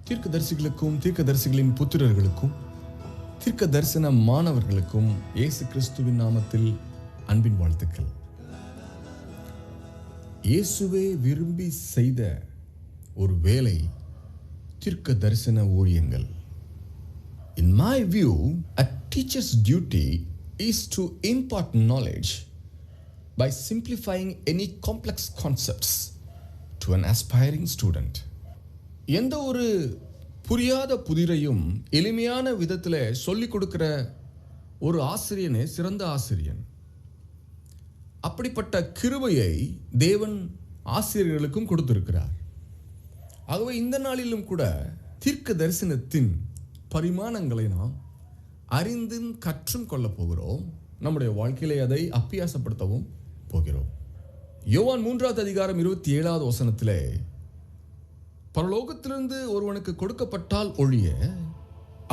தீர்க்கதரிசிகளுக்கும் தீர்க்கதரிசிகளின் புத்திரர்களுக்கும் தீர்க்க தரிசன மாணவர்களுக்கும் இயேசு கிறிஸ்துவின் நாமத்தில் அன்பின் வாழ்த்துக்கள். இயேசுவே விரும்பி செய்த ஒரு வேலை தீர்க்க தரிசன ஊழியங்கள். In my view, a teacher's duty is to impart knowledge by simplifying any complex concepts to an aspiring student. எந்த ஒரு புரியாத புதிரையும் எளிமையான விதத்தில் சொல்லிக் கொடுக்கிற ஒரு ஆசிரியனே சிறந்த ஆசிரியன். அப்படிப்பட்ட கிருபையை தேவன் ஆசிரியர்களுக்கும் கொடுத்திருக்கிறார். ஆகவே இந்த நாளிலும் கூட தீர்க்க தரிசனத்தின் பரிமாணங்களை நாம் அறிந்தும் கற்றும் கொள்ள போகிறோம். நம்முடைய வாழ்க்கையிலே அதை அப்பியாசப்படுத்தவும் போகிறோம். யோவான் 3:27 பரலோகத்திலிருந்து ஒருவனுக்கு கொடுக்கப்பட்டால் ஒழிய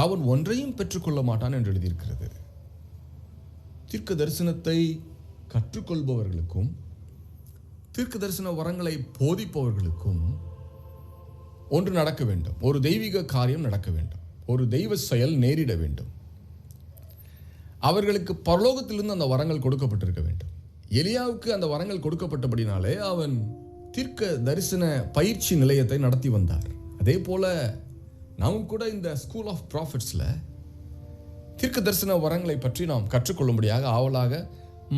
அவன் ஒன்றையும் பெற்றுக்கொள்ள மாட்டான் என்று எழுதியிருக்கிறது. தீர்க்க தரிசனத்தை கற்றுக்கொள்பவர்களுக்கும் தீர்க்க தரிசன வரங்களை போதிப்பவர்களுக்கும் ஒன்று நடக்க வேண்டும். ஒரு தெய்வீக காரியம் நடக்க வேண்டும். ஒரு தெய்வ செயல் நேரிட வேண்டும். அவர்களுக்கு பரலோகத்திலிருந்து அந்த வரங்கள் கொடுக்கப்பட்டிருக்க வேண்டும். எலியாவுக்கு அந்த வரங்கள் கொடுக்கப்பட்டபடினாலே அவன் தீர்க்க தரிசன பயிற்சி நிலையத்தை நடத்தி வந்தார். அதே போல நாம் கூட இந்த ஸ்கூல் ஆஃப் ப்ராஃபிட்ஸில் தீர்க்க தரிசன வரங்களை பற்றி நாம் கற்றுக்கொள்ளும்படியாக ஆவலாக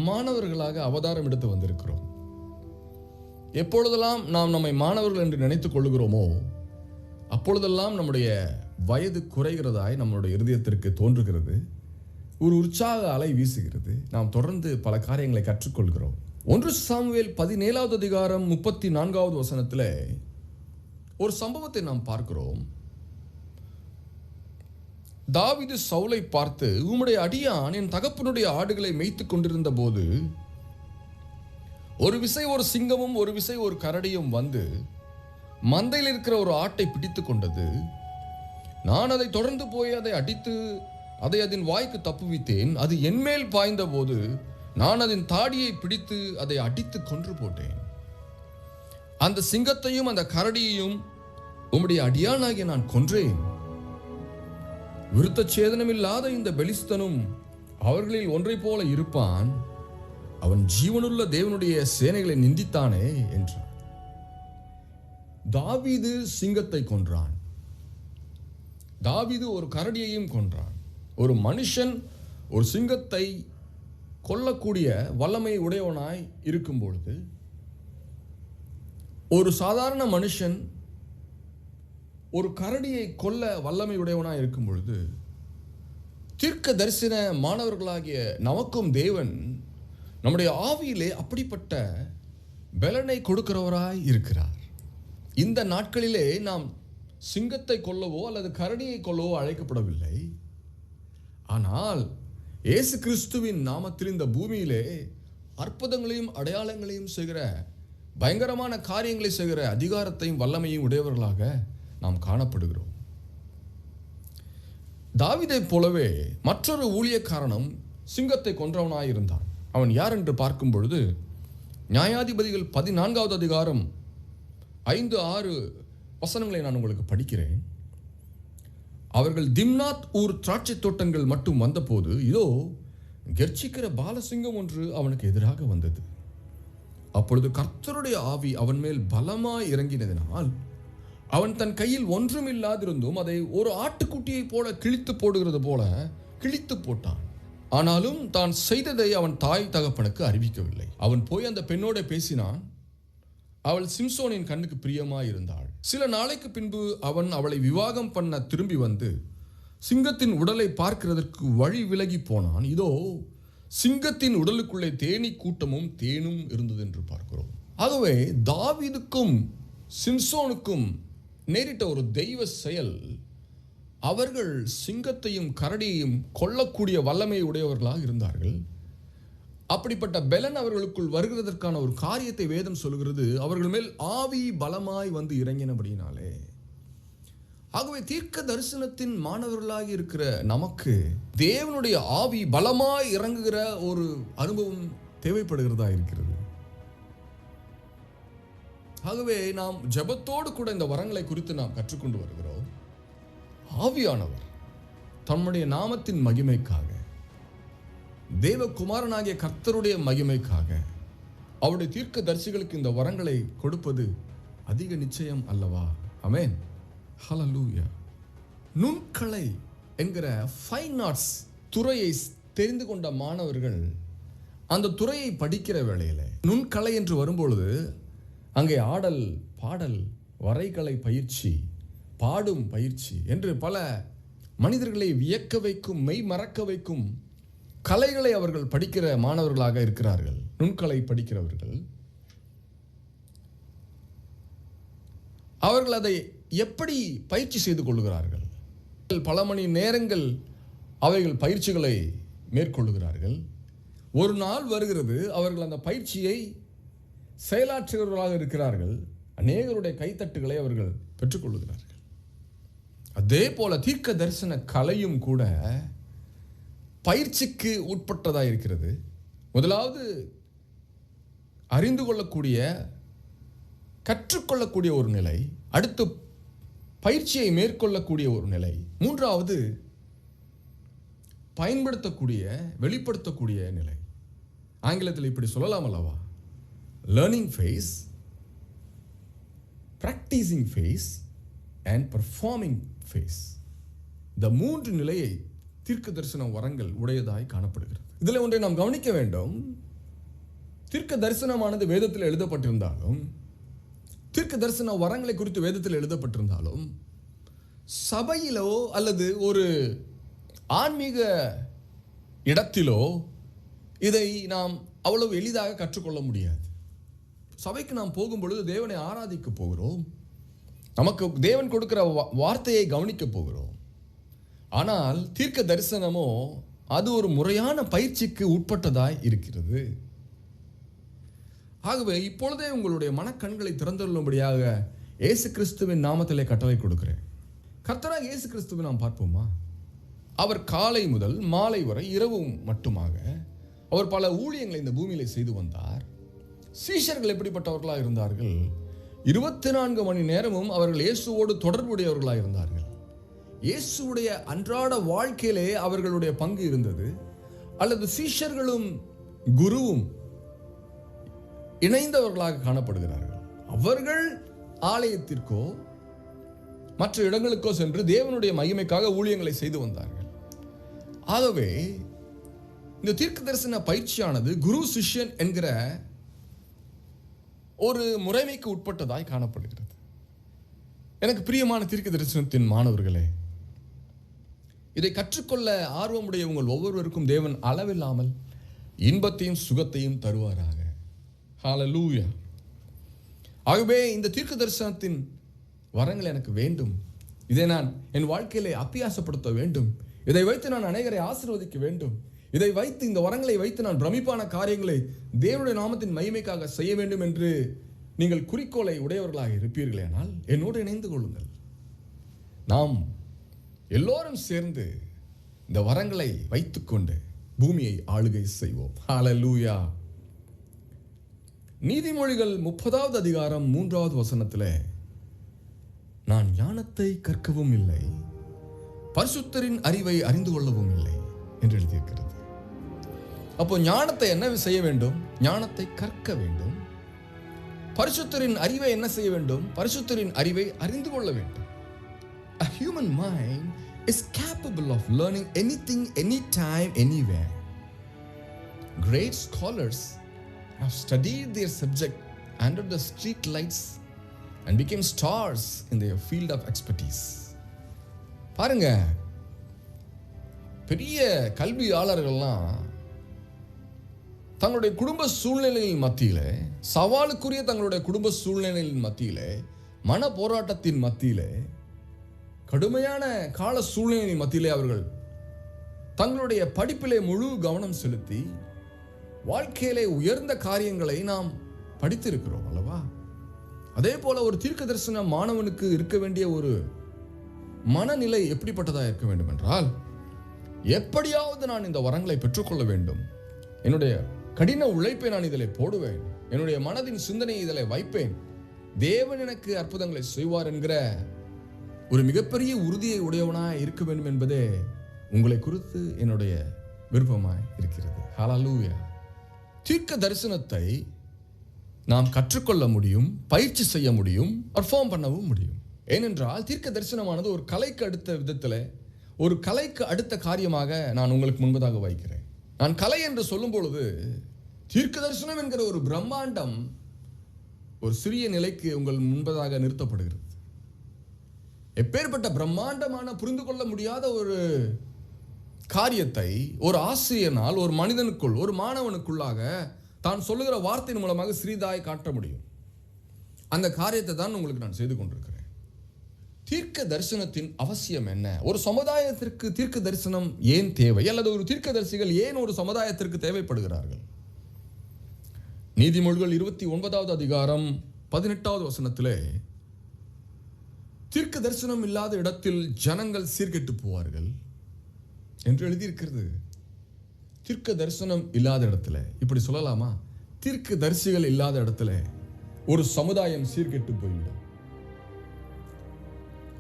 மாணவர்களாக அவதாரம் எடுத்து வந்திருக்கிறோம். எப்பொழுதெல்லாம் நாம் நம்மை மாணவர்கள் என்று நினைத்துக் கொள்ளுகிறோமோ அப்பொழுதெல்லாம் நம்முடைய வயது குறைகிறதாய் நம்முடைய இருதயத்திற்கு தோன்றுகிறது. ஒரு உற்சாக அலை வீசுகிறது. நாம் தொடர்ந்து பல காரியங்களை கற்றுக்கொள்கிறோம். 1 சாமுவேல் 17:34 ஒரு சம்பவத்தை நாம் பார்க்கிறோம். தாவீது சவுலை பார்த்து, உம்முடைய அடியான் என் தகப்பனுடைய ஆடுகளை மேய்த்துக் கொண்டிருந்த போது ஒரு விசை ஒரு சிங்கமும் ஒரு விசை ஒரு கரடியும் வந்து மந்தையில் இருக்கிற ஒரு ஆட்டை பிடித்து கொண்டது. நான் அதை தொடர்ந்து போய் அதை அடித்து அதை அதன் வாய்க்கு தப்புவித்தேன். அது என்மேல் பாய்ந்த போது நான் அதன் தாடியை பிடித்து அதை அடித்து கொன்று போட்டேன். அந்த சிங்கத்தையும் அந்த கரடியையும் உம்முடைய அடியானாகிய நான் கொன்றேன். விருத்த சேதனமில்லாத இந்த பெலிஸ்தனும் அவர்களில் ஒன்றை போல இருப்பான். அவன் ஜீவனுள்ள தேவனுடைய சேனைகளை நிந்தித்தானே என்றான். தாவீது சிங்கத்தை கொன்றான். தாவீது ஒரு கரடியையும் கொன்றான். ஒரு மனுஷன் ஒரு சிங்கத்தை கொல்லக்கூடிய வல்லமை உடையவனாய் இருக்கும் பொழுது, ஒரு சாதாரண மனுஷன் ஒரு கரடியை கொல்ல வல்லமை உடையவனாய் இருக்கும் பொழுது, தீர்க்க தரிசன மாணவர்களாகிய நமக்கும் தேவன் நம்முடைய ஆவியிலே அப்படிப்பட்ட பலனை கொடுக்கிறவராய் இருக்கிறார். இந்த நாட்களிலே நாம் சிங்கத்தை கொல்லவோ அல்லது கரடியை கொல்லவோ அழைக்கப்படவில்லை. ஆனால் இயேசு கிறிஸ்துவின் நாமத்தில் இந்த பூமியிலே அற்புதங்களையும் அடையாளங்களையும் செய்கிற, பயங்கரமான காரியங்களை செய்கிற அதிகாரத்தையும் வல்லமையும் உடையவர்களாக நாம் காணப்படுகிறோம். தாவீதை போலவே மற்றொரு ஊழியக்காரனும் சிங்கத்தை கொன்றவனாயிருந்தான். அவன் யார் என்று பார்க்கும் பொழுது, நியாயாதிபதிகள் 14 5-6 நான் உங்களுக்கு படிக்கிறேன். அவர்கள் திம்னாத் ஊர் திராட்சை தோட்டங்கள் மட்டும் வந்தபோது, இதோ கர்ச்சிக்கிற பாலசிங்கம் ஒன்று அவனுக்கு எதிராக வந்தது. அப்பொழுது கர்த்தருடைய ஆவி அவன் மேல் பலமாய் இறங்கினதினால் அவன் தன் கையில் ஒன்றும் இல்லாதிருந்தும் அதை ஒரு ஆட்டுக்குட்டியை போல கிழித்து போடுகிறது போல கிழித்து போட்டான். ஆனாலும் தான் செய்ததை அவன் தாய் தகப்பனுக்கு அறிவிக்கவில்லை. அவன் போய் அந்த பெண்ணோட பேசினான். அவள் சிம்சோனின் கண்ணுக்கு பிரியமாய் இருந்தாள். சில நாளைக்கு பின்பு அவன் அவளை விவாகம் பண்ண திரும்பி வந்து சிங்கத்தின் உடலை பார்க்கிறதற்கு வழி விலகி போனான். இதோ சிங்கத்தின் உடலுக்குள்ளே தேனீ கூட்டமும் தேனும் இருந்தது என்று பார்க்கிறோம். ஆகவே தாவீதுக்கும் சிம்சோனுக்கும் நேரிட்ட ஒரு தெய்வ செயல். அவர்கள் சிங்கத்தையும் கரடியையும் கொல்லக்கூடிய வல்லமை உடையவர்களாக இருந்தார்கள். அப்படிப்பட்ட பெலன் அவர்களுக்குள் வருகிறதற்கான ஒரு காரியத்தை வேதம் சொல்கிறது. அவர்கள் மேல் ஆவி பலமாய் வந்து இறங்கினபடினாலே. ஆகவே தீர்க்க தரிசனத்தின் மாணவர்களாக இருக்கிற நமக்கு தேவனுடைய ஆவி பலமாய் இறங்குகிற ஒரு அனுபவம் தேவைப்படுகிறதா இருக்கிறது. ஆகவே நாம் ஜெபத்தோடு கூட இந்த வரங்களை குறித்து நாம் கற்றுக்கொண்டு வருகிறோம். ஆவியானவர் தம்முடைய நாமத்தின் மகிமைக்காக, தேவகுமாரனாகிய கர்த்தருடைய மகிமைக்காக அவருடைய தீர்க்க தரிசிகளுக்கு இந்த வரங்களை கொடுப்பது அதிக நிச்சயம் அல்லவா? ஆமென். ஹல்லேலூயா. நுண்கலை என்கிற ஃபைன் ஆர்ட்ஸ் துறையை தெரிந்து கொண்ட மாணவர்கள் அந்த துறையை படிக்கிற வேளையில் நுண்கலை என்று வரும்பொழுது அங்கே ஆடல், பாடல், வரைகலை பயிற்சி, பாடும் பயிற்சி என்று பல மனிதர்களை வியக்க வைக்கும், மெய் மறக்க வைக்கும் கலைகளை அவர்கள் படிக்கிற மாணவர்களாக இருக்கிறார்கள். நுண்கலை படிக்கிறவர்கள் அவர்கள் அதை எப்படி பயிற்சி செய்து கொள்கிறார்கள்? பல மணி நேரங்கள் அவைகள் பயிற்சிகளை மேற்கொள்ளுகிறார்கள். ஒரு நாள் வருகிறது, அவர்கள் அந்த பயிற்சியை செயலாற்றுகிறவர்களாக இருக்கிறார்கள். அநேகருடைய கைத்தட்டுகளை அவர்கள் பெற்றுக்கொள்ளுகிறார்கள். அதே போல தீர்க்க தரிசன கலையும் கூட பயிற்சிக்கு உட்பட்டதாக இருக்கிறது. முதலாவது அறிந்து கொள்ளக்கூடிய, கற்றுக்கொள்ளக்கூடிய ஒரு நிலை, அடுத்து பயிற்சியை மேற்கொள்ளக்கூடிய ஒரு நிலை, மூன்றாவது பயன்படுத்தக்கூடிய, வெளிப்படுத்தக்கூடிய நிலை. ஆங்கிலத்தில் இப்படி சொல்லலாம் அல்லவா? Learning phase, practising phase and performing phase. இந்த மூன்று நிலையை தீர்க்க தரிசன வரங்கள் உடையதாய் காணப்படுகிறது. இதில் ஒன்றை நாம் கவனிக்க வேண்டும். தீர்க்க தரிசனமானது வேதத்தில் எழுதப்பட்டிருந்தாலும், தீர்க்க தரிசன வரங்களை குறித்து வேதத்தில் எழுதப்பட்டிருந்தாலும், சபையிலோ அல்லது ஒரு ஆன்மீக இடத்திலோ இதை நாம் அவ்வளவு எளிதாக கற்றுக்கொள்ள முடியாது. சபைக்கு நாம் போகும் பொழுது தேவனை ஆராதிக்க போகிறோம், நமக்கு தேவன் கொடுக்கிற வார்த்தையை கவனிக்க போகிறோம். ஆனால் தீர்க்க தரிசனமோ அது ஒரு முறையான பயிற்சிக்கு உட்பட்டதாய் இருக்கிறது. ஆகவே இப்பொழுதே உங்களுடைய மனக்கண்களை திறந்துள்ளபடியாக இயேசு கிறிஸ்துவின் நாமத்திலே கட்டளை கொடுக்கிறேன். கர்த்தராக இயேசு கிறிஸ்துவை நாம் பார்ப்போமா? அவர் காலை முதல் மாலை வரை இரவு மட்டுமாக அவர் பல ஊழியங்களை இந்த பூமியிலே செய்து வந்தார். சீஷர்கள் எப்படிப்பட்டவர்களாக இருந்தார்கள்? 24 மணி நேரமும் அவர்கள் இயேசுவோடு தொடர்புடையவர்களாக இருந்தார்கள். இயேசுடைய அன்றாட வாழ்க்கையிலே அவர்களுடைய பங்கு இருந்தது. அல்லது சீஷர்களும் குருவும் இணைந்தவர்களாக காணப்படுகிறார்கள். அவர்கள் ஆலயத்திற்கோ மற்ற இடங்களுக்கோ சென்று தேவனுடைய மகிமைக்காக ஊழியங்களை செய்து வந்தார்கள். ஆகவே இந்த தீர்க்க தரிசன பயிற்சியானது குரு சிஷ்யன் என்கிற ஒரு முறைமைக்கு உட்பட்டதாய் காணப்படுகிறது. எனக்கு பிரியமான தீர்க்க தரிசனத்தின் மாணவர்களே, இதை கற்றுக்கொள்ள ஆர்வமுடைய உங்கள் ஒவ்வொருவருக்கும் தேவன் அளவில்லாமல் இன்பத்தையும் சுகத்தையும் தருவாராக. ஹல்லேலூயா. ஆகவே இந்த தீர்க்க தரிசனத்தின் வரங்கள் எனக்கு வேண்டும். இதை நான் என் வாழ்க்கையிலே அபியாசப்படுத்த வேண்டும். இதை வைத்து நான் அநேகரை ஆசீர்வதிக்க வேண்டும். இதை வைத்து, இந்த வரங்களை வைத்து நான் பிரமிப்பான காரியங்களை தேவனுடைய நாமத்தின் மகிமைக்காக செய்ய வேண்டும் என்று நீங்கள் குறிக்கோளை உடையவர்களாக இருப்பீர்களேனால் என்னோடு இணைந்து கொள்ளுங்கள். நாம் எல்லோரும் சேர்ந்து இந்த வரங்களை வைத்துக்கொண்டு பூமியை ஆளுகை செய்வோம். ஹல்லேலூயா. நீதிமொழிகள் 30வது அதிகாரம் 3வது வசனத்திலே, நான் ஞானத்தை கற்கவும் இல்லை, பரிசுத்தரின் அறிவை அறிந்து கொள்ளவும் இல்லை என்று எழுதியிருக்கிறது. அப்போ ஞானத்தை என்ன செய்ய வேண்டும்? ஞானத்தை கற்க வேண்டும். பரிசுத்தரின் அறிவை என்ன செய்ய வேண்டும்? பரிசுத்தரின் அறிவை அறிந்து கொள்ள வேண்டும். A human mind is capable of learning anything, anytime, anywhere. Great scholars have studied their subject under the street lights and became stars in their field of expertise. பாருங்க, பெரிய கல்வியாளர்கள்லாம் தங்களுடைய குடும்ப சூழ்நிலையின் மத்தியிலே, சவாலுக்குரிய தங்களுடைய குடும்ப சூழ்நிலையின் மத்தியிலே, மன போராட்டத்தின் மத்தியிலே, கடுமையான கால சூழ்நிலையின் மத்தியிலே அவர்கள் தங்களுடைய படிப்பிலே முழு கவனம் செலுத்தி வாழ்க்கையிலே உயர்ந்த காரியங்களை நாம் படித்திருக்கிறோம் அல்லவா? அதே போல ஒரு தீர்க்க தரிசன மாணவனுக்கு இருக்க வேண்டிய ஒரு மனநிலை எப்படிப்பட்டதாக இருக்க வேண்டும் என்றால், எப்படியாவது நான் இந்த வரங்களை பெற்றுக்கொள்ள வேண்டும், என்னுடைய கடின உழைப்பை நான் இதில் போடுவேன், என்னுடைய மனதின் சிந்தனையை இதில் வைப்பேன், தேவன் எனக்கு அற்புதங்களை செய்வார் என்கிற ஒரு மிகப்பெரிய உறுதியை உடையவனாய் இருக்க வேண்டும் என்பதே உங்களை குறித்து என்னுடைய விருப்பமாய் இருக்கிறது. ஹல்லேலூயா. தீர்க்க தரிசனத்தை நாம் கற்றுக்கொள்ள முடியும், பயிற்சி செய்ய முடியும், பர்ஃபார்ம் பண்ணவும் முடியும். ஏனென்றால் தீர்க்க தரிசனமானது ஒரு கலைக்கு அடுத்த விதத்தில், ஒரு கலைக்கு அடுத்த காரியமாக நான் உங்களுக்கு முன்பதாக வைக்கிறேன். நான் கலை என்று சொல்லும் பொழுது தீர்க்க தரிசனம் என்கிற ஒரு பிரம்மாண்டம் ஒரு சிறிய நிலைக்கு உங்கள் முன்பதாக நிறுத்தப்படுகிறது. எப்பேற்பட்ட பிரம்மாண்டமான புரிந்து கொள்ள முடியாத ஒரு காரியத்தை ஒரு ஆசிரியனால் ஒரு மனிதனுக்குள், ஒரு மாணவனுக்குள்ளாக தான் சொல்லுகிற வார்த்தையின் மூலமாக சிறிதாய் காட்ட முடியும். அந்த காரியத்தை தான் உங்களுக்கு நான் செய்து கொண்டிருக்கிறேன். தீர்க்க தரிசனத்தின் அவசியம் என்ன? ஒரு சமுதாயத்திற்கு தீர்க்க தரிசனம் ஏன் தேவை, அல்லது ஒரு தீர்க்கதரிசிகள் ஏன் ஒரு சமுதாயத்திற்கு தேவைப்படுகிறார்கள்? நீதிமொழிகள் 29வது அதிகாரம் 18வது வசனத்திலே, தீர்க்க தரிசனம் இல்லாத இடத்தில் ஜனங்கள் சீர்கெட்டு போவார்கள் என்று எழுதியிருக்கிறது. தீர்க்க தரிசனம் இல்லாத இடத்துல, இப்படி சொல்லலாமா, தீர்க்க தரிசிகள் இல்லாத இடத்துல ஒரு சமுதாயம் சீர்கெட்டு போய்விடும்.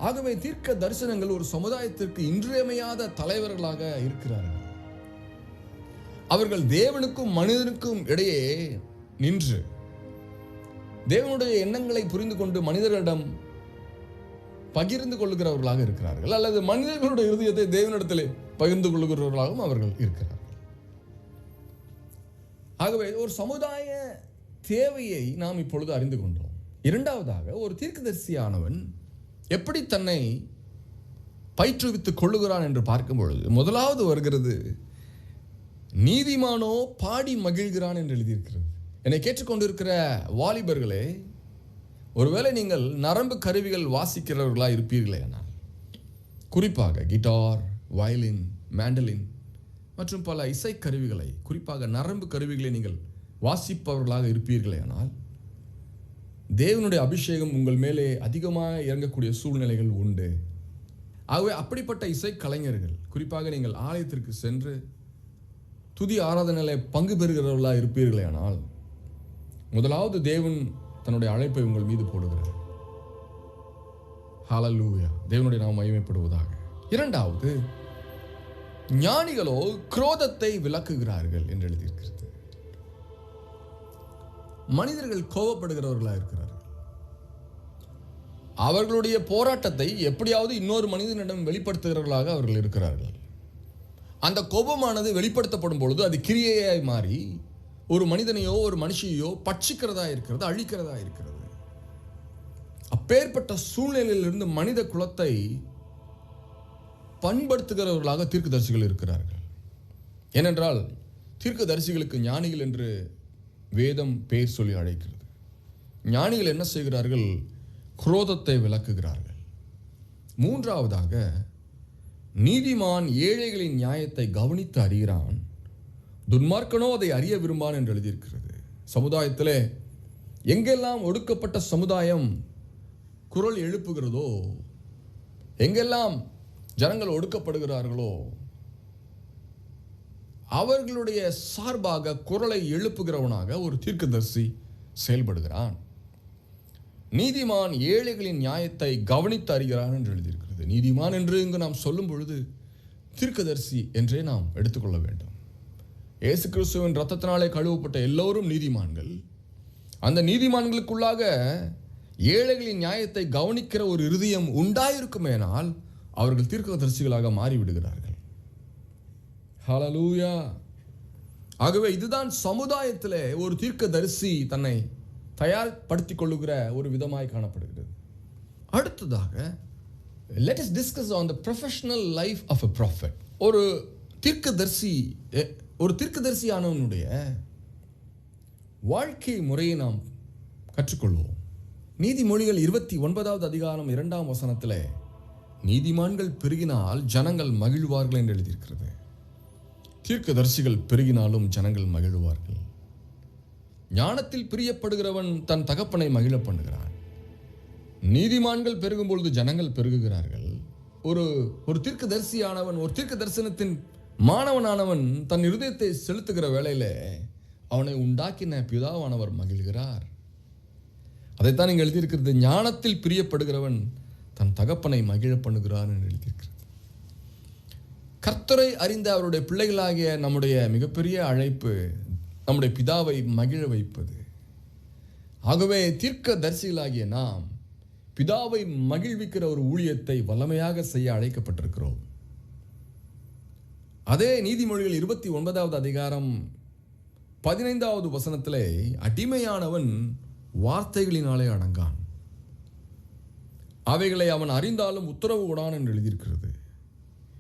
ஆகவே தீர்க்க தரிசனங்கள் ஒரு சமுதாயத்திற்கு இன்றியமையாத தலைவர்களாக இருக்கிறார்கள். அவர்கள் தேவனுக்கும் மனிதனுக்கும் இடையே நின்று தேவனுடைய எண்ணங்களை புரிந்து கொண்டு மனிதர்களிடம் பகிர்ந்து கொள்ளுகிறவர்களாக இருக்கிறார்கள், அல்லது மனிதர்களுடைய இருதயத்தை தேவனிடத்திலே பகிர்ந்து கொள்ளுகிறவர்களாகவும் அவர்கள் இருக்கிறார்கள். ஆகவே ஒரு சமுதாய தேவையை நாம் இப்பொழுது அறிந்து கொண்டோம். இரண்டாவதாக, ஒரு தீர்க்கதரிசியானவன் எப்படி தன்னை பயிற்றுவித்துக் கொள்ளுகிறான் என்று பார்க்கும் பொழுது முதலாவது வருகிறது, நீதிமானோ பாடி மகிழ்கிறான் என்று எழுதியிருக்கிறது. என்னை கேட்டுக்கொண்டிருக்கிற வாலிபர்களே, ஒருவேளை நீங்கள் நரம்பு கருவிகள் வாசிக்கிறவர்களாக இருப்பீர்களே ஆனால், குறிப்பாக கிட்டார், வயலின், மேண்டலின் மற்றும் பல இசை கருவிகளை, குறிப்பாக நரம்பு கருவிகளை நீங்கள் வாசிப்பவர்களாக இருப்பீர்களே ஆனால், தேவனுடைய அபிஷேகம் உங்கள் மேலே அதிகமாக இறங்கக்கூடிய சூழ்நிலைகள் உண்டு. ஆகவே அப்படிப்பட்ட இசை கலைஞர்கள், குறிப்பாக நீங்கள் ஆலயத்திற்கு சென்று துதி ஆராதனையிலே பங்கு பெறுகிறவர்களாக இருப்பீர்களே ஆனால், முதலாவது தேவன் தன்னுடைய அழைப்பை உங்கள் மீது போடுகிறார். ஹல்லேலூயா. தேவனுடைய நாமம் மகிமைப்படுவதாக. இரண்டாவது, ஞானிகளோ குரோதத்தை விலக்குகிறார்கள் என்று எழுதியிருக்கிறது. மனிதர்கள் கோபப்படுகிறவர்களாக இருக்கிறார்கள். அவர்களுடைய போராட்டத்தை எப்படியாவது இன்னொரு மனிதனிடம் வெளிப்படுத்துகிறவர்களாக அவர்கள் இருக்கிறார்கள். அந்த கோபமானது வெளிப்படுத்தப்படும் பொழுது அது கிரியையாய் மாறி ஒரு மனிதனையோ ஒரு மனுஷியோ பட்சிக்கிறதா இருக்கிறது, அழிக்கிறதா இருக்கிறது. அப்பேற்பட்ட சூழ்நிலையிலிருந்து மனித குலத்தை பண்படுத்துகிறவர்களாக தீர்க்கதரிசிகள் இருக்கிறார்கள். ஏனென்றால் தீர்க்கதரிசிகளுக்கு ஞானிகள் என்று வேதம் பேர் சொல்லி அழைக்கிறது. ஞானிகள் என்ன செய்கிறார்கள்? குரோதத்தை விலக்குகிறார்கள். மூன்றாவதாக, நீதிமான் ஏழைகளின் நியாயத்தை கவனித்து அறிகிறான், துன்மார்க்கனோ அதை அறிய விரும்பான் என்று எழுதியிருக்கிறது. சமுதாயத்திலே எங்கெல்லாம் ஒடுக்கப்பட்ட சமுதாயம் குரல் எழுப்புகிறதோ, எங்கெல்லாம் ஜனங்கள் ஒடுக்கப்படுகிறார்களோ, அவர்களுடைய சார்பாக குரலை எழுப்புகிறவனாக ஒரு தீர்க்கதரிசி செயல்படுகிறான். நீதிமான் ஏழைகளின் நியாயத்தை கவனித்து அறிகிறான் என்று எழுதியிருக்கிறது. நீதிமான் என்று இங்கு நாம் சொல்லும் பொழுது தீர்க்கதரிசி என்றே நாம் எடுத்துக்கொள்ள வேண்டும். இயேசு கிறிஸ்துவின் இரத்தத்தினாலே கழுவப்பட்ட எல்லோரும் நீதிமான்கள். அந்த நீதிமான்களுக்குள்ளாக ஏழைகளின் நியாயத்தை கவனிக்கிற ஒரு இருதயம் உண்டாயிருக்குமேனால் அவர்கள் தீர்க்கதரிசிகளாக மாறிவிடுகிறார்கள். ஹல்லேலூயா. ஆகவே இதுதான் சமுதாயத்திலே ஒரு தீர்க்கதரிசி தன்னை தயார்படுத்திக் கொள்ளுகிற ஒரு விதமாய் காணப்படுகிறது. அடுத்ததாக, let us discuss on the professional life of a prophet. ஒரு தீர்க்கதரிசியானவனுடைய வாழ்க்கை முறையை நாம் கற்றுக்கொள்வோம். நீதிமொழிகள் 29வது அதிகாரம் 2ஆம் வசனத்திலே, நீதிமான்கள் பெருகினால் ஜனங்கள் மகிழ்வார்கள் என்று எழுதியிருக்கிறது. தீர்க்கதரிசிகள் பெருகினாலும் ஜனங்கள் மகிழ்வார்கள். ஞானத்தில் பிரியப்படுகிறவன் தன் தகப்பனை மகிழ பண்ணுகிறான். நீதிமான்கள் பெருகும் பொழுது ஜனங்கள் பெருகுகிறார்கள். ஒரு தீர்க்கதரிசியானவன், ஒரு தீர்க்க தரிசனத்தின் மாணவனானவன் தன் இருதயத்தை செலுத்துகிற வேளையில அவனை உண்டாக்கின பிதாவானவர் மகிழ்கிறார். அதைத்தான் இங்கே எழுதியிருக்கிறது. ஞானத்தில் பிரியப்படுகிறவன் தன் தகப்பனை மகிழ பண்ணுகிறார் என்று எழுதியிருக்கிறது. கர்த்தரை அறிந்த அவருடைய பிள்ளைகளாகிய நம்முடைய மிகப்பெரிய அழைப்பு நம்முடைய பிதாவை மகிழ வைப்பது. ஆகவே தீர்க்கதரிசிகளாகிய நாம் பிதாவை மகிழ்விக்கிற ஒரு ஊழியத்தை வல்லமையாக செய்ய அழைக்கப்பட்டிருக்கிறோம். அதே நீதிமொழிகள் 29வது அதிகாரம் 15வது வசனத்திலே அடிமையானவன் வார்த்தைகளினாலே அடங்கான், அவைகளை அவன் அறிந்தாலும் உத்தரவு கொடான் என்று எழுதியிருக்கிறது.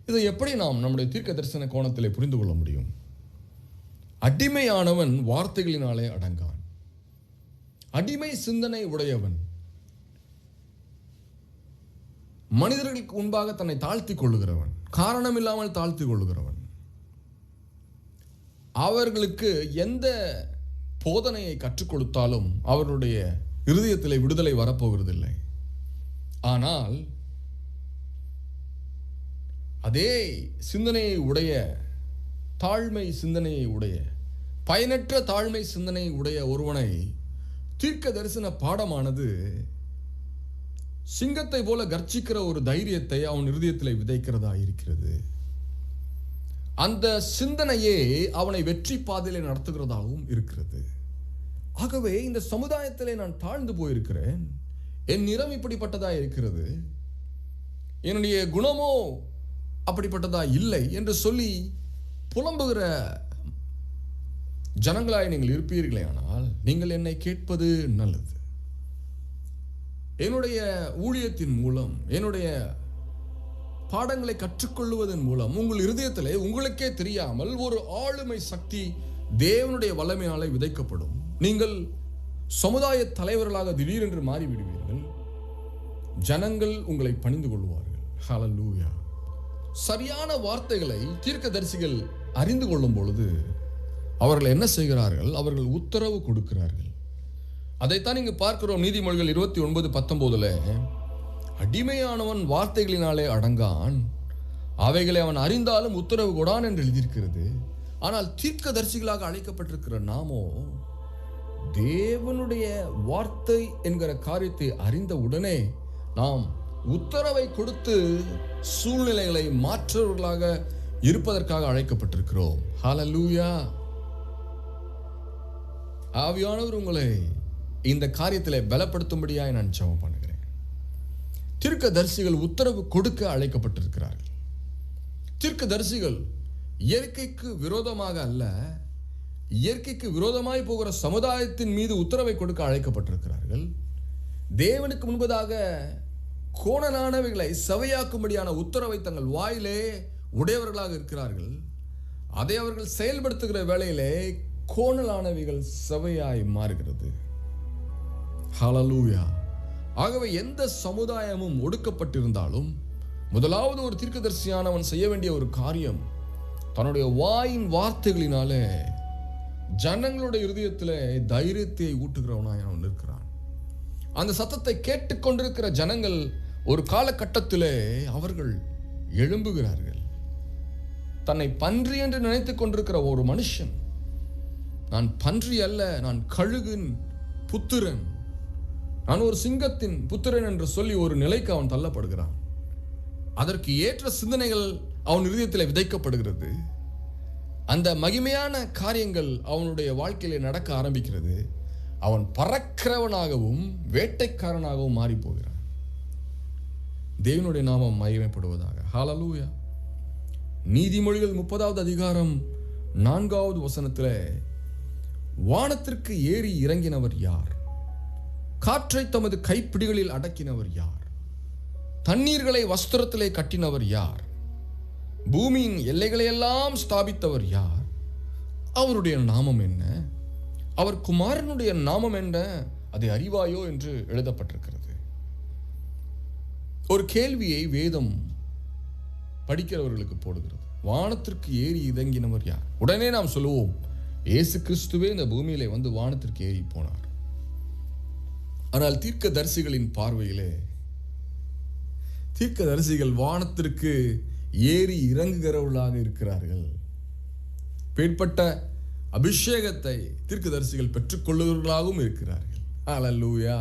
இதை எப்படி நாம் நம்முடைய தீர்க்க தரிசன கோணத்திலே புரிந்து கொள்ள முடியும்? அடிமையானவன் வார்த்தைகளினாலே அடங்கான். அடிமை சிந்தனை உடையவன் மனிதர்களுக்கு முன்பாக தன்னை தாழ்த்தி கொள்ளுகிறவன், காரணம் இல்லாமல் தாழ்த்தி கொள்ளுகிறவன். அவர்களுக்கு எந்த போதனையை கற்றுக் கொடுத்தாலும் அவர்களுடைய இருதயத்திலே விடுதலை வரப்போகிறதில்லை. ஆனால் அதே சிந்தனையை உடைய, தாழ்மை சிந்தனையை உடைய, பயனற்ற தாழ்மை சிந்தனையை உடைய ஒருவனை தீர்க்க தரிசன பாடமானது சிங்கத்தை போல கர்ச்சிக்கிற ஒரு தைரியத்தை அவன் இருதயத்தில் விதைக்கிறதா இருக்கிறது. அந்த சிந்தனையே அவனை வெற்றி பாதையிலே நடத்துகிறதாகவும் இருக்கிறது. ஆகவே இந்த சமுதாயத்திலே நான் தாழ்ந்து போயிருக்கிறேன், என் நிறம் இப்படிப்பட்டதா இருக்கிறது, என்னுடைய குணமோ அப்படிப்பட்டதா இல்லை என்று சொல்லி புலம்புகிற ஜனங்களாய் நீங்கள் இருப்பீர்களே, ஆனால் நீங்கள் என்னை கேட்பது நல்லது. என்னுடைய ஊழியத்தின் மூலம், என்னுடைய பாடங்களை கற்றுக்கொள்வதன் மூலம் உங்கள் இருதயத்திலே உங்களுக்கே தெரியாமல் ஒரு ஆளுமை சக்தி தேவனுடைய வல்லமையாலே விதைக்கப்படும். நீங்கள் சமுதாய தலைவர்களாக திடீரென்று மாறிவிடுவீர்கள். ஜனங்கள் உங்களை பணிந்து கொள்வார்கள். ஹல்லேலூயா. சரியான வார்த்தைகளை தீர்க்கதரிசிகள் அறிந்து கொள்ளும் பொழுது அவர்கள் என்ன செய்கிறார்கள்? அவர்கள் உத்தரவு கொடுக்கிறார்கள். அதைத்தான் இங்கு பார்க்கிறோம். நீதிமொழிகள் 29:19 அடிமையானவன் வார்த்தைகளினாலே அடங்கான், அவைகளை அவன் அறிந்தாலும் உத்தரவு கொடான் என்று எழுதியிருக்கிறது. ஆனால் தீர்க்கதரிசிகளாக அழைக்கப்பட்டிருக்கிற நாமோ தேவனுடைய வார்த்தை என்கிற காரியத்தை அறிந்த உடனே நாம் உத்தரவை கொடுத்து சூழ்நிலைகளை மாற்றவர்களாக இருப்பதற்காக அழைக்கப்பட்டிருக்கிறோம். ஹல்லேலூயா. ஆவியானவர் உங்களை இந்த காரியத்தில் பலப்படுத்தும்படியாக நான் ஜெபம் பண்ணுகிறேன். தீர்க்கதரிசிகள் உத்தரவு கொடுக்க அழைக்கப்பட்டிருக்கிறார்கள். தீர்க்கதரிசிகள் இயற்கைக்கு விரோதமாக அல்ல, இயற்கைக்கு விரோதமாய் போகிற சமுதாயத்தின் மீது உத்தரவை கொடுக்க அழைக்கப்பட்டிருக்கிறார்கள். தேவனுக்கு முன்பதாக கோணலானவைகளை செவையாக்கும்படியான உத்தரவை தங்கள் வாயிலே உடையவர்களாக இருக்கிறார்கள். அதை அவர்கள் செயல்படுத்துகிற வேளையிலே கோணலானவைகள் செவையாய் மாறுகிறது. ஹல்லேலூயா. ஆகவே எந்த சமுதாயமும் ஒடுக்கப்பட்டிருந்தாலும் முதலாவது ஒரு தீர்க்கதரிசியானவன் செய்ய வேண்டிய ஒரு காரியம், தன்னுடைய வாயின் வார்த்தைகளினாலே ஜனங்களுடைய இருதயத்திலே தைரியத்தை ஊட்டுகிறவனாய் அவன் இருக்கிறான். அந்த சத்தத்தை கேட்டுக்கொண்டிருக்கிற ஜனங்கள் ஒரு காலகட்டத்திலே அவர்கள் எழும்புகிறார்கள். தன்னை பன்றி என்று நினைத்துக் கொண்டிருக்கிற ஒரு மனுஷன், நான் பன்றி அல்ல, நான் கழுகின் புத்திரன், நான் ஒரு சிங்கத்தின் புத்திரன் என்று சொல்லி ஒரு நிலைக்கு அவன் தள்ளப்படுகிறான். அதற்கு ஏற்ற சிந்தனைகள் அவன் இருதயத்தில் விதைக்கப்படுகிறது. அந்த மகிமையான காரியங்கள் அவனுடைய வாழ்க்கையிலே நடக்க ஆரம்பிக்கிறது. அவன் பறக்கிறவனாகவும் வேட்டைக்காரனாகவும் மாறி போகிறான். தேவனுடைய நாமம் மகிமைப்படுவதாக. ஹல்லேலூயா. நீதிமொழிகள் 30வது அதிகாரம் 4வது வசனத்தில் வானத்திற்கு ஏறி இறங்கினவர் யார்? காற்றை தமது கைப்பிடிகளில் அடக்கினவர் யார்? தண்ணீர்களை வஸ்திரத்திலே கட்டினவர் யார்? பூமியின் எல்லைகளையெல்லாம் ஸ்தாபித்தவர் யார்? அவருடைய நாமம் என்ன? அவர் குமாரனுடைய நாமம் என்ன? அதை அறிவாயோ என்று எழுதப்பட்டிருக்கிறது. ஒரு கேள்வியை வேதம் படிக்கிறவர்களுக்கு போடுகிறது. வானத்திற்கு ஏறி இறங்கினவர் யார்? உடனே நாம் சொல்லுவோம், இயேசு கிறிஸ்துவே இந்த பூமியிலே வந்து வானத்திற்கு ஏறி போனார். ஆனால் தீர்க்கதரிசிகளின் பார்வையிலே தீர்க்கதரிசிகள் வானத்திற்கு ஏறி இறங்குகிறவர்களாக இருக்கிறார்கள். பேர்பட்ட அபிஷேகத்தை தீர்க்கதரிசிகள் பெற்றுக்கொள்ளுகிறவர்களாகவும் இருக்கிறார்கள். ஹல்லேலூயா.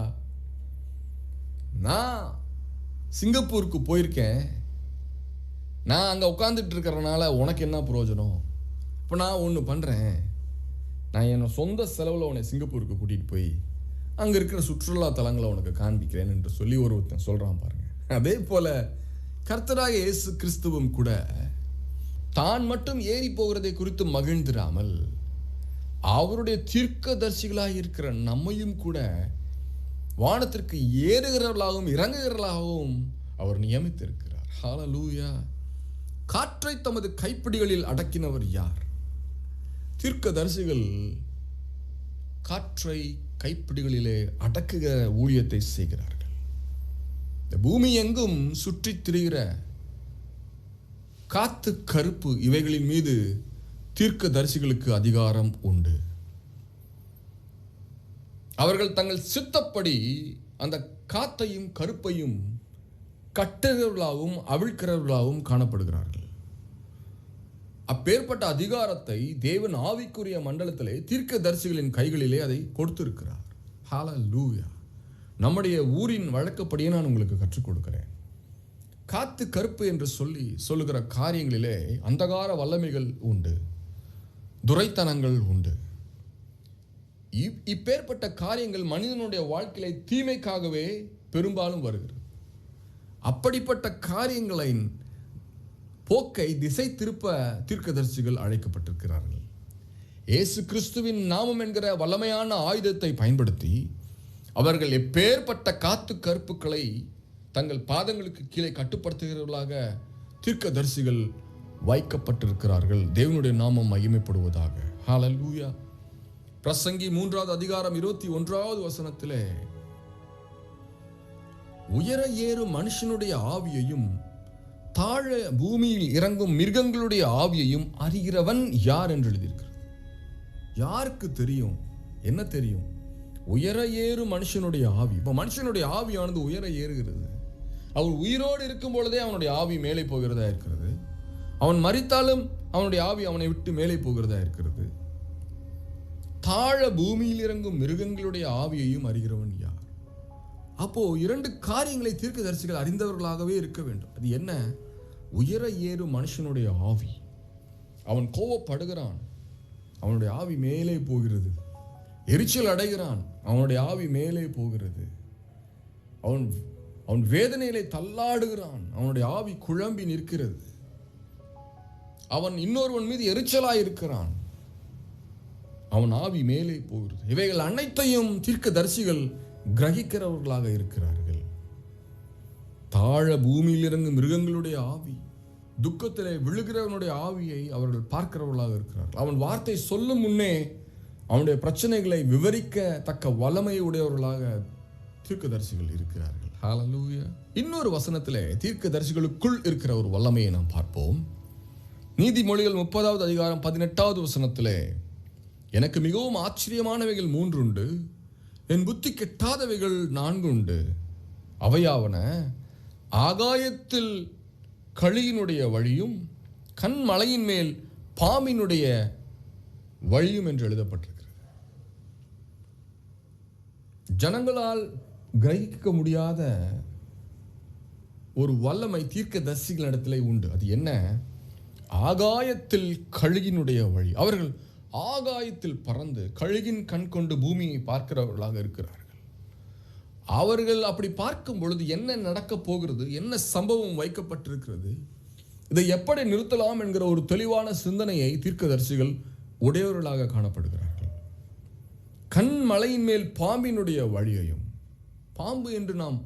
நான் சிங்கப்பூருக்கு போயிருக்கேன், நான் அங்கே உட்காந்துட்டு இருக்கிறனால உனக்கு என்ன பிரயோஜனம்? இப்போ நான் ஒன்று பண்ணுறேன், நான் என் சொந்த செலவில் உன்னை சிங்கப்பூருக்கு கூட்டிகிட்டு போய் அங்கே இருக்கிற சுற்றுலா தலங்களை உனக்கு காண்பிக்கிறேன் என்று சொல்லி ஒருத்தன் சொல்கிறான் பாருங்க. அதே போல் கர்த்தராக இயேசு கிறிஸ்துவும் கூட தான் மட்டும் ஏறி போகிறதை குறித்து மகிழ்ந்திராமல் அவருடைய தீர்க்கதரிசிகளாக இருக்கிற நம்மையும் கூட வானத்திற்கு ஏறுகிறவர்களாகவும் இறங்குகிறவர்களாகவும் அவர் நியமித்திருக்கிறார். ஹல்லேலூயா. காற்றை தமது கைப்பிடிகளில் அடக்கினவர் யார்? தீர்க்கதரிசிகள் காற்றை கைப்பிடிகளிலே அடக்குகிற ஊழியத்தை செய்கிறார்கள். இந்த பூமி எங்கும் சுற்றித் திரிகிற காத்து, கருப்பு இவைகளின் மீது தீர்க்கதரிசிகளுக்கு அதிகாரம் உண்டு. அவர்கள் தங்கள் சித்தப்படி அந்த காத்தையும் கருப்பையும் கட்டுகிறவர்களாகவும் அவிழ்க்கிறவர்களாகவும் காணப்படுகிறார்கள். அப்பேற்பட்ட அதிகாரத்தை தேவன் ஆவிக்குரிய மண்டலத்திலே தீர்க்கதரிசிகளின் கைகளிலே அதை கொடுத்திருக்கிறார். ஹல்லேலூயா. நம்முடைய ஊரின் வழக்கப்படியே நான் உங்களுக்கு கற்றுக் கொடுக்கிறேன். காத்து, கருப்பு என்று சொல்லுகிற காரியங்களிலே அந்தகார வல்லமைகள் உண்டு, துரைத்தனங்கள் உண்டு. இப்பேற்பட்ட காரியங்கள் மனிதனுடைய வாழ்க்கையிலே தீமைக்காகவே பெரும்பாலும் வருகிறது. அப்படிப்பட்ட காரியங்களின் போக்கை திசை திருப்ப தீர்க்கதரிசிகள் அழைக்கப்பட்டிருக்கிறார்கள். இயேசு கிறிஸ்துவின் நாமம் என்கிற வல்லமையான ஆயுதத்தை பயன்படுத்தி அவர்கள் எப்பேற்பட்ட காத்து கருப்புக்களை தங்கள் பாதங்களுக்கு கீழே கட்டுப்படுத்துகிறவர்களாக தீர்க்கதரிசிகள் வைக்கப்பட்டிருக்கிறார்கள். தேவனுடைய நாமம் மகிமைப்படுவதாக. ஹல்லேலூயா. பிரசங்கி 3வது அதிகாரம் 21வது வசனத்திலே, உயர ஏறும் மனுஷனுடைய ஆவியையும் தாழ பூமியில் இறங்கும் மிருகங்களுடைய ஆவியையும் அறிகிறவன் யார் என்று எழுதியிருக்கிறது. யாருக்கு தெரியும்? என்ன தெரியும்? உயர ஏறும் மனுஷனுடைய ஆவி. இப்போ மனுஷனுடைய ஆவியானது உயர ஏறுகிறது. அவன் உயிரோடு இருக்கும் பொழுதே அவனுடைய ஆவி மேலே போகிறதா இருக்கிறது. அவன் மரித்தாலும் அவனுடைய ஆவி அவனை விட்டு மேலே போகிறதா இருக்கிறது. தாழ பூமியில் இறங்கும் மிருகங்களுடைய ஆவியையும் அறிகிறவன் யார்? அப்போ 2 காரியங்களை தீர்க்கதரிசிகள் அறிந்தவர்களாகவே இருக்க வேண்டும். அது என்ன? உயர ஏறும் மனுஷனுடைய ஆவி. அவன் கோபப்படுகிறான், அவனுடைய ஆவி மேலே போகிறது. எரிச்சல் அடைகிறான், அவனுடைய ஆவி மேலே போகிறது. அவன் வேதனையிலே தள்ளாடுகிறான், அவனுடைய ஆவி குழம்பி நிற்கிறது. அவன் இன்னொருவன் மீது எரிச்சலாய் இருக்கிறான், அவன் ஆவி மேலே போகிறது. இவைகள் அனைத்தையும் தீர்க்கதரிசிகள் கிரகிக்கிறவர்களாக இருக்கிறார்கள். தாழ பூமியில் இறங்கும் மிருகங்களுடைய ஆவி, துக்கத்திலே விழுகிறவனுடைய ஆவியை அவர்கள் பார்க்கிறவர்களாக இருக்கிறார்கள். அவன் வார்த்தை சொல்லும் முன்னே அவனுடைய பிரச்சனைகளை விவரிக்க தக்க வல்லமை உடையவர்களாக தீர்க்கதரிசிகள் இருக்கிறார்கள். ஹல்லேலூயா. இன்னொரு வசனத்திலே தீர்க்கதரிசிகளுக்குள் இருக்கிற ஒரு வல்லமையை நாம் பார்ப்போம். நீதிமொழிகள் 30வது அதிகாரம் 18வது வசனத்திலே, எனக்கு மிகவும் ஆச்சரியமானவைகள் 3 உண்டு, என் புத்தி கெட்டாதவைகள் 4 உண்டு. அவையாவன, ஆகாயத்தில் களியினுடைய வழியும் கண்மலையின் மேல் பாம்பினுடைய வழியும் என்று எழுதப்பட்டிருக்கிறது. ஜனங்களால் கிரகிக்க முடியாத ஒரு வல்லமை தீர்க்கதரிசிகளிடத்திலே உண்டு. அது என்ன? ஆகாயத்தில் கழுகினுடைய வழி. அவர்கள் ஆகாயத்தில் பறந்து கழுகின் கண் கொண்டு பூமியை பார்க்கிறவர்களாக இருக்கிறார்கள். அவர்கள் அப்படி பார்க்கும் பொழுது என்ன நடக்கப் போகிறது, என்ன சம்பவம் வைக்கப்பட்டிருக்கிறது, இதை எப்படி நிறுத்தலாம் என்கிற ஒரு தெளிவான சிந்தனையை தீர்க்கதரிசிகள் உடையவர்களாக காணப்படுகிறார்கள். கண்மலையின் மேல் பாம்பினுடைய வழியையும், பாம்பு என்று நாம்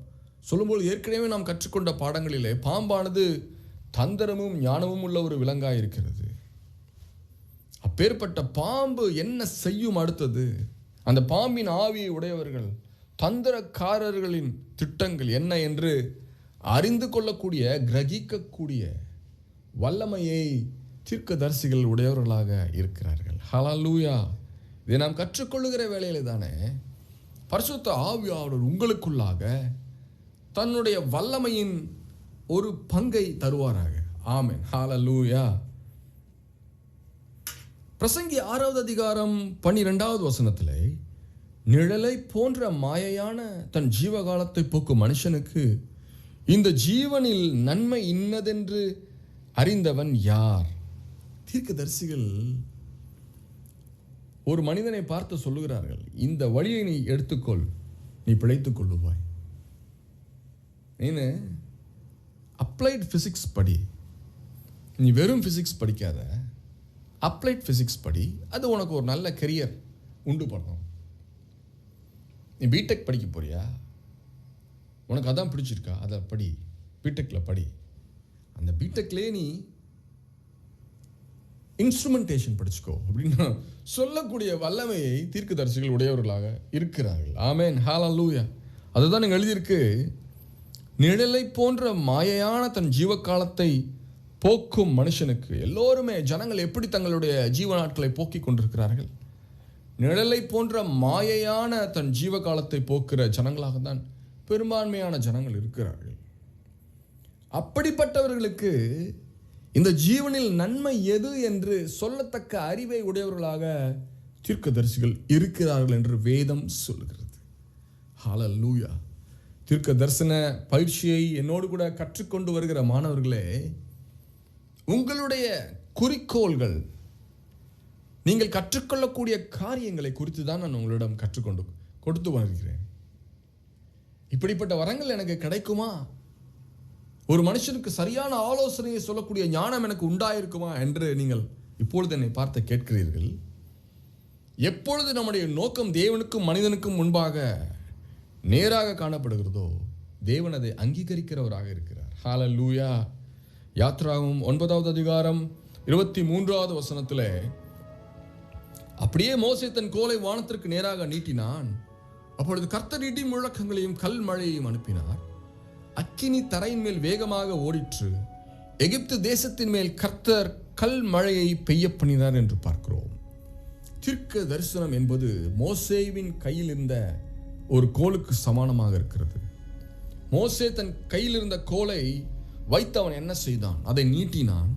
சொல்லும்போது ஏற்கனவே நாம் கற்றுக்கொண்ட பாடங்களிலே பாம்பானது தந்திரமும் ஞானமும் உள்ள ஒரு விலங்காய் இருக்கிறது. அப்பேற்பட்ட பாம்பு என்ன செய்யும்? அடுத்தது அந்த பாம்பின் ஆவியை உடையவர்கள் தந்திரக்காரர்களின் திட்டங்கள் என்ன என்று அறிந்து கொள்ளக்கூடிய, கிரகிக்கக்கூடிய வல்லமையை தீர்க்கதரிசிகள் உடையவர்களாக இருக்கிறார்கள். ஹல்லேலூயா. இதை நாம் கற்றுக்கொள்ளுகிற வேளையிலே தானே பரிசுத்த ஆவியானவர் உங்களுக்குள்ளாக தன்னுடைய வல்லமையின் ஒரு பங்கை தருவாராக. ஆமென். ஹல்லேலூயா. பிரசங்கி 6வது அதிகாரம் 12வது வசனத்திலே, நிழலை போன்ற மாயையான தன் ஜீவகாலத்தை போக்கும் மனுஷனுக்கு இந்த ஜீவனில் நன்மை இன்னதென்று அறிந்தவன் யார்? தீர்க்கதரிசிகள் ஒரு மனிதனை பார்த்து சொல்லுகிறார்கள், இந்த வழியை நீ எடுத்துக்கொள், நீ பிழைத்துக் கொள்ளுவாய். நீ அப்ளைட் பிசிக்ஸ் படி, நீ வெறும் பிசிக்ஸ் படிக்காத, அப்ளைட் பிசிக்ஸ் படி, அது உனக்கு ஒரு நல்ல கெரியர் உண்டு பண்ணும். நீ பிடெக் படிக்க போறியா? உனக்கு அதான் பிடிச்சிருக்கா? அதை படி, பிடெக்கில் படி. அந்த பிடெக்லேயே நீ இன்ஸ்ட்ருமெண்டேஷன் படிச்சுக்கோ அப்படின்னு சொல்லக்கூடிய வல்லமையை தீர்க்கதரிசிகள் உடையவர்களாக இருக்கிறார்கள். ஆமென், ஹல்லேலூயா. அதுதான் இங்கே எழுதியிருக்கு, நிழலை போன்ற மாயையான தன் ஜீவகாலத்தை போக்கும் மனுஷனுக்கு. எல்லோருமே ஜனங்கள் எப்படி தங்களுடைய ஜீவ நாட்களை போக்கி கொண்டிருக்கிறார்கள்? நிழலை போன்ற மாயையான தன் ஜீவகாலத்தை போக்குற ஜனங்களாக தான் பெரும்பான்மையான ஜனங்கள் இருக்கிறார்கள். அப்படிப்பட்டவர்களுக்கு இந்த ஜீவனில் நன்மை எது என்று சொல்லத்தக்க அறிவை உடையவர்களாக தீர்க்கதரிசிகள் இருக்கிறார்கள் என்று வேதம் சொல்கிறது. ஹல்லேலூயா. தீர்க்க தரிசன பயிற்சியை என்னோடு கூட கற்றுக்கொண்டு வருகிற மாணவர்களே, உங்களுடைய குறிக்கோள்கள், நீங்கள் கற்றுக்கொள்ளக்கூடிய காரியங்களை குறித்து தான் நான் உங்களிடம் கற்றுக்கொண்டு கொடுத்து வருகிறேன். இப்படிப்பட்ட வரங்கள் எனக்கு கிடைக்குமா? ஒரு மனுஷனுக்கு சரியான ஆலோசனையை சொல்லக்கூடிய ஞானம் எனக்கு உண்டாயிருக்குமா என்று நீங்கள் இப்பொழுது என்னை பார்த்து கேட்கிறீர்கள். எப்பொழுது நம்முடைய நோக்கம் தேவனுக்கும் மனிதனுக்கும் முன்பாக நேராக காணப்படுகிறதோ, தேவன் அதை அங்கீகரிக்கிறவராக இருக்கிறார். ஹல்லேலூயா. யாத்ராகமம் 9வது அதிகாரம் 23வது வசனத்தில், அப்படியே மோசே தன் கோலை வானத்திற்கு நேராக நீட்டினான். அப்பொழுது கர்த்தர் இடி முழக்கங்களையும் கல் மழையையும் அனுப்பினார். அக்கினி தரையின் மேல் வேகமாக ஓடிற்று. எகிப்து தேசத்தின் மேல் கர்த்தர் கல் மழையை பெய்ய பண்ணினார் என்று பார்க்கிறோம். தீர்க்க தரிசனம் என்பது மோசேவின் கையில் இருந்த ஒரு கோலுக்கு சமானமாக இருக்கிறது. மோசே தன் கையில் இருந்த கோலை வைத்து அவன் என்ன செய்தான்? அதை நீட்டினான்.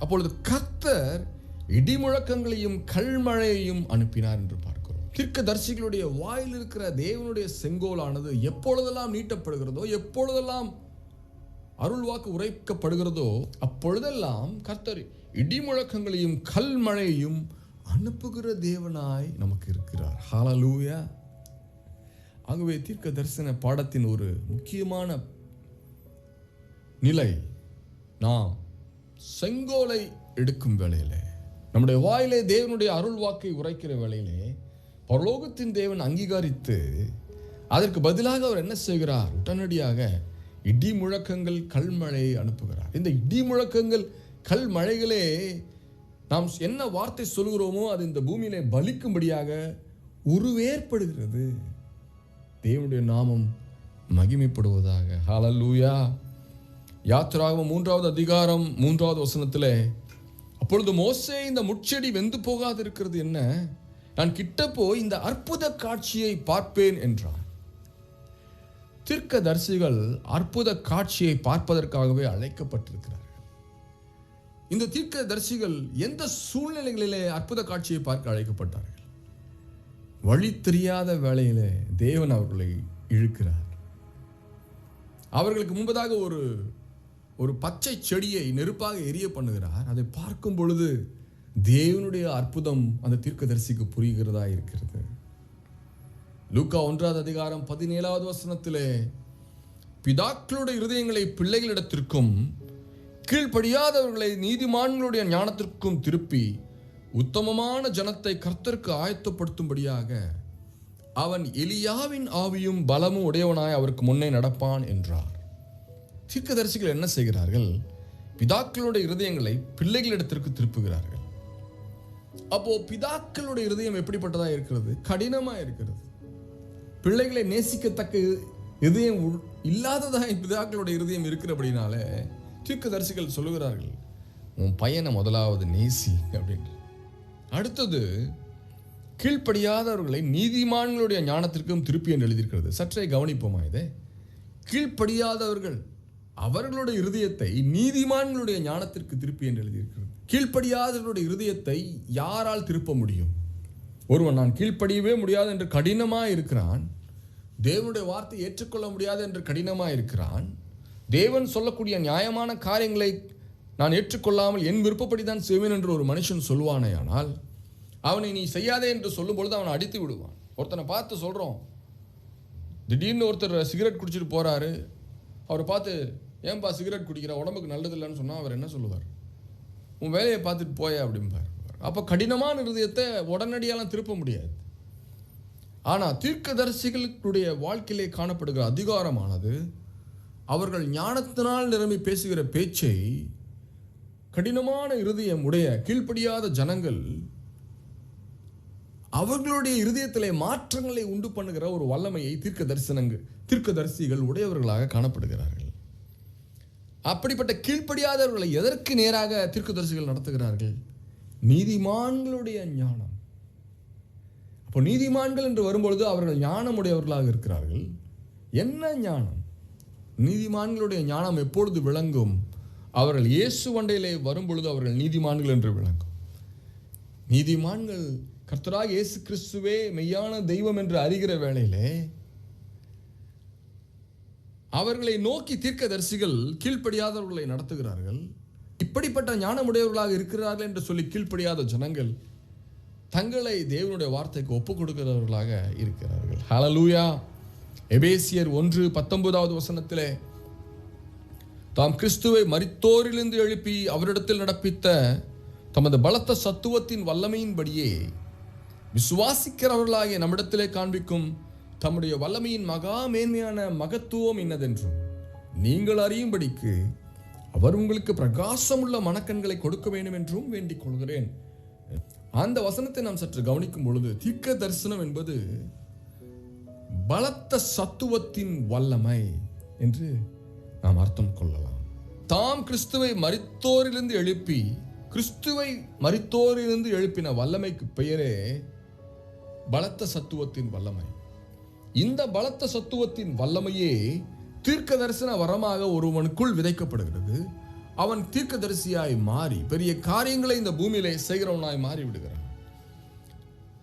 அப்பொழுது கர்த்தர் இடி முழக்கங்களையும் கல்மழையையும் அனுப்பினார் என்று பார்க்கிறோம். தீர்க்கதரிசிகளுடைய வாயில் இருக்கிற தேவனுடைய செங்கோலானது எப்பொழுதெல்லாம் நீட்டப்படுகிறதோ, எப்பொழுதெல்லாம் அருள்வாக்கு உரைக்கப்படுகிறதோ, அப்பொழுதெல்லாம் கர்த்தர் இடி முழக்கங்களையும் கல்மழையையும் அனுப்புகிற தேவனாய் நமக்கு இருக்கிறார். ஹல்லேலூயா. ஆகவே தீர்க்க தரிசன பாடத்தின் ஒரு முக்கியமான நிலை, நாம் செங்கோலை எடுக்கும் வேளையிலே, நம்முடைய வாயிலே தேவனுடைய அருள் வாக்கை உரைக்கிற வேளையிலே, பரலோகத்தின் தேவன் அங்கீகரித்து அதற்கு பதிலாக அவர் என்ன செய்கிறார்? உடனடியாக இடி முழக்கங்கள் கல்மழையை அனுப்புகிறார். இந்த இடி முழக்கங்கள் கல்மழைகளே நாம் என்ன வார்த்தை சொல்கிறோமோ அது இந்த பூமியிலே பலிக்கும்படியாக உருவேற்படுகிறது. தேவனுடைய நாமம் மகிமைப்படுவதாக. ஹல்லேலூயா. யாத்ராகமம் 3வது அதிகாரம் 3வது வசனத்தில், அப்பொழுது மோசே, இந்த முட்செடி வெந்து போகாது இருக்கிறது என்ன? நான் கிட்ட போய் இந்த அற்புத காட்சியை பார்ப்பேன் என்றார். தீர்க்கதரிசிகள் அற்புத காட்சியை பார்ப்பதற்காகவே அழைக்கப்பட்டிருக்கிறார்கள். இந்த தீர்க்கதரிசிகள் எந்த சூழ்நிலைகளிலே அற்புத காட்சியை பார்க்க அழைக்கப்பட்டார்கள்? வழி தெரியாத வேளையிலே தேவன் அவர்களை இழுக்கிறார். அவர்களுக்கு முன்பதாக ஒரு பச்சை செடியை நெருப்பாக எரிய பண்ணுகிறார். அதை பார்க்கும் பொழுது தேவனுடைய அற்புதம் அந்த தீர்க்கதரிசிக்கு புரிகிறதா இருக்கிறது. லூக்கா 1வது அதிகாரம் 17வது வசனத்திலே, பிதாக்களுடைய இருதயங்களை பிள்ளைகளிடத்திற்கும் கீழ்ப்படியாதவர்களை நீதிமான்களுடைய ஞானத்திற்கும் திருப்பி உத்தமமான ஜனத்தை கர்த்தருக்கு ஆயத்தப்படுத்தும்படியாக அவன் எலியாவின் ஆவியும் பலமும் உடையவனாய் அவருக்கு முன்னே நடப்பான் என்றார். தீர்க்கதரிசிகள் என்ன செய்கிறார்கள்? பிதாக்களுடைய இருதயங்களை பிள்ளைகளிடத்திற்கு திருப்புகிறார்கள். அப்போ பிதாக்களுடைய இருதயம் எப்படிப்பட்டதா இருக்கிறது? கடினமா இருக்கிறது. பிள்ளைகளை நேசிக்கத்தக்க இதயம் இல்லாததா பிதாக்களுடைய இருதயம் இருக்கிறபடினால தீர்க்கதரிசிகள் சொல்லுகிறார்கள், உன் பையனை முதலாவது நேசி அப்படின்னு. அடுத்தது, கீழ்ப்படியாதவர்களை நீதிமான்களுடைய ஞானத்திற்கும் திருப்பி என்று எழுதியிருக்கிறது. சற்றே கவனிப்போமா இதை? கீழ்ப்படியாதவர்கள் அவர்களுடைய இருதயத்தை நீதிமான்களுடைய ஞானத்திற்கு திருப்பி என்று எழுதியிருக்கிறது. கீழ்ப்படியாதவர்களுடைய இருதயத்தை யாரால் திருப்ப முடியும்? ஒருவன் நான் கீழ்ப்படியவே முடியாது என்று கடினமாக இருக்கிறான். தேவனுடைய வார்த்தை ஏற்றுக்கொள்ள முடியாது என்று கடினமாக இருக்கிறான். தேவன் சொல்லக்கூடிய நியாயமான காரியங்களை நான் ஏற்றுக்கொள்ளாமல் என் விருப்பப்படி தான் செய்வேன் என்று ஒரு மனுஷன் சொல்வானே, ஆனால் அவனை நீ செய்யாதே என்று சொல்லும் பொழுது அவனை அடித்து விடுவான். ஒருத்தனை பார்த்து சொல்கிறோம், திடீர்னு ஒருத்தர் சிகரெட் குடிச்சிட்டு போகிறாரு, அவரை பார்த்து ஏன்பா சிகரெட் குடிக்கிற, உடம்புக்கு நல்லது இல்லைன்னு சொன்னால் அவர் என்ன சொல்லுவார்? உன் வேலையை பார்த்துட்டு போய அப்படிம்பார். அப்போ கடினமான இருதயத்தை உடனடியாலாம் திருப்ப முடியாது. ஆனால் தீர்க்கதரிசிகளுடைய வாழ்க்கையிலே காணப்படுகிற அதிகாரமானது அவர்கள் ஞானத்தினால் நிரம்பி பேசுகிற பேச்சை கடினமான இருதயம் உடைய கீழ்ப்படியாத ஜனங்கள் அவர்களுடைய இருதயத்திலே மாற்றங்களை உண்டு பண்ணுகிற ஒரு வல்லமையை தீர்க்கதரிசிகள் உடையவர்களாக காணப்படுகிறார்கள். அப்படிப்பட்ட கீழ்ப்படியாதவர்களை எதற்கு நேராக தீர்க்கதரிசிகள் நடத்துகிறார்கள்? நீதிமான்களுடைய ஞானம். அப்போ நீதிமான்கள் என்று வரும்பொழுது அவர்கள் ஞானமுடையவர்களாக இருக்கிறார்கள். என்ன ஞானம்? நீதிமான்களுடைய ஞானம் எப்பொழுது விளங்கும்? அவர்கள் இயேசு வண்டையிலே வரும்பொழுது அவர்கள் நீதிமான்கள் என்று விளங்கும். நீதிமான்கள் கர்த்தராகிய இயேசு கிறிஸ்துவே மெய்யான தெய்வம் என்று அறிகிற வேளையிலே அவர்களை நோக்கி தீர்க்கதரிசிகள் கீழ்ப்படியாதவர்களை நடத்துகிறார்கள். இப்படிப்பட்ட ஞானமுடையவர்களாக இருக்கிறார்கள் என்று சொல்லி கீழ்ப்படியாத ஜனங்கள் தங்களை தேவனுடைய வார்த்தைக்கு ஒப்புக் கொடுக்கிறவர்களாக இருக்கிறார்கள். ஹல்லேலூயா. எபேசியர் 1:19 தாம் கிறிஸ்துவை மரித்தோரிலிருந்து எழுப்பி அவரிடத்தில் நடப்பித்த தமது பலத்த சத்துவத்தின் வல்லமையின்படியே விசுவாசிக்கிறவர்களாகிய நம்மிடத்திலே காண்பிக்கும் தம்முடைய வல்லமையின் மகா மேன்மையான மகத்துவம் இன்னதென்றும் நீங்கள் அறியும்படிக்கு அவர் உங்களுக்கு பிரகாசமுள்ள மனக்கண்களை கொடுக்க வேண்டும் என்றும் வேண்டிக் கொள்கிறேன். அந்த வசனத்தை நாம் சற்று கவனிக்கும் பொழுது தீர்க்க தரிசனம் என்பது பலத்த சத்துவத்தின் வல்லமை என்று நாம் அர்த்தம் கொள்ளலாம். தாம் கிறிஸ்துவை மரித்தோரிலிருந்து எழுப்பின வல்லமைக்கு பெயரே பலத்த சத்துவத்தின் வல்லமை. இந்த பலத்த சத்துவத்தின் வல்லமையே தீர்க்க தரிசன வரமாக ஒருவனுக்குள் விதைக்கப்படுகிறது. அவன் தீர்க்கதரிசியாய் மாறி பெரிய காரியங்களை இந்த பூமியிலே செய்கிறவனாய் மாறி விடுகிறான்.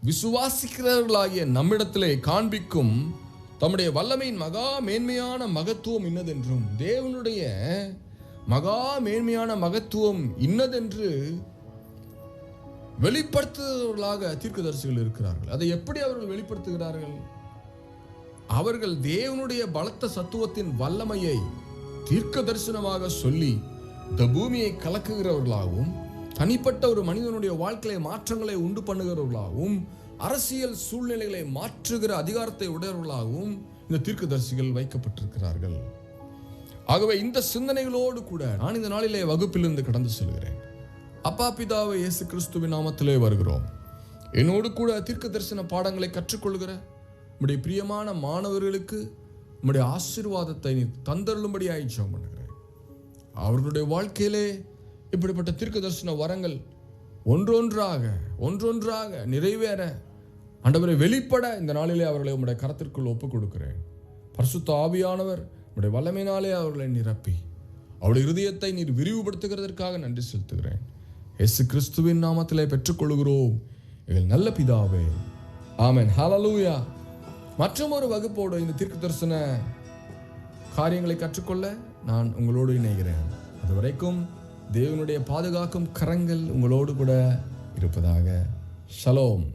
விசுவாசிக்கிறவர்களாகிய நம்மிடத்திலே காண்பிக்கும் தம்முடைய வல்லமையின் மகா மேன்மையான மகத்துவம் இன்னதென்றும் தேவனுடைய மகா மேன்மையான மகத்துவம் இன்னதென்று வெளிப்படுத்துகிறவர்களாக தீர்க்கதரிசிகள் இருக்கிறார்கள். அதை எப்படி அவர்கள் வெளிப்படுத்துகிறார்கள்? அவர்கள் தேவனுடைய பலத்த சத்துவத்தின் வல்லமையை தீர்க்க தரிசனமாக சொல்லி இந்த பூமியை கலக்குகிறவர்களாகவும் தனிப்பட்ட ஒரு மனிதனுடைய வாழ்க்கையை மாற்றங்களை உண்டு பண்ணுகிறவர்களாகவும் அரசியல் சூழ்நிலைகளை மாற்றுகிற அதிகாரத்தை உடையவர்களாகவும் இந்த தீர்க்கதரிசிகள் வைக்கப்பட்டிருக்கிறார்கள். ஆகவே இந்த சிந்தனைகளோடு கூட நான் இந்த நாளிலே வகுப்பிலிருந்து கடந்து செல்கிறேன். அப்பா பிதாவை இயேசு கிறிஸ்துவின் நாமத்திலே வருகிறோம். என்னோடு கூட தீர்க்க தரிசன பாடங்களை கற்றுக்கொள்கிற உம்முடைய பிரியமான மாணவர்களுக்கு உம்முடைய ஆசீர்வாதத்தை தந்தருளும்படியாய் ஜெபம் பண்ணுகிறேன். அவர்களுடைய வாழ்க்கையிலே இப்படிப்பட்ட தீர்க்க தரிசன வரங்கள் ஒன்றொன்றாக நிறைவேற ஆண்டவரை வெளிப்பட இந்த நாளிலே அவர்களை உம்முடைய கரத்திற்குள் ஒப்புக் கொடுக்கிறேன். பரிசுத்த ஆவியானவர் உம்முடைய வல்லமையினாலே அவர்களை நிரப்பி அவருடைய இருதயத்தை நீர் விரிவுபடுத்துகிறதற்காக நன்றி செலுத்துகிறேன். இயேசு கிறிஸ்துவின் நாமத்திலே பெற்றுக்கொள்கிறோம் எங்கள் நல்ல பிதாவே, ஆமென். ஹல்லேலூயா. மற்றும் ஒரு வகுப்போடு இந்த தீர்க்க தரிசன காரியங்களை கற்றுக்கொள்ள நான் உங்களோடு இணைகிறேன். அதுவரைக்கும் தேவனுடைய பாதுகாக்கும் கரங்கள் உங்களோடு கூட இருப்பதாக. ஷலோம்.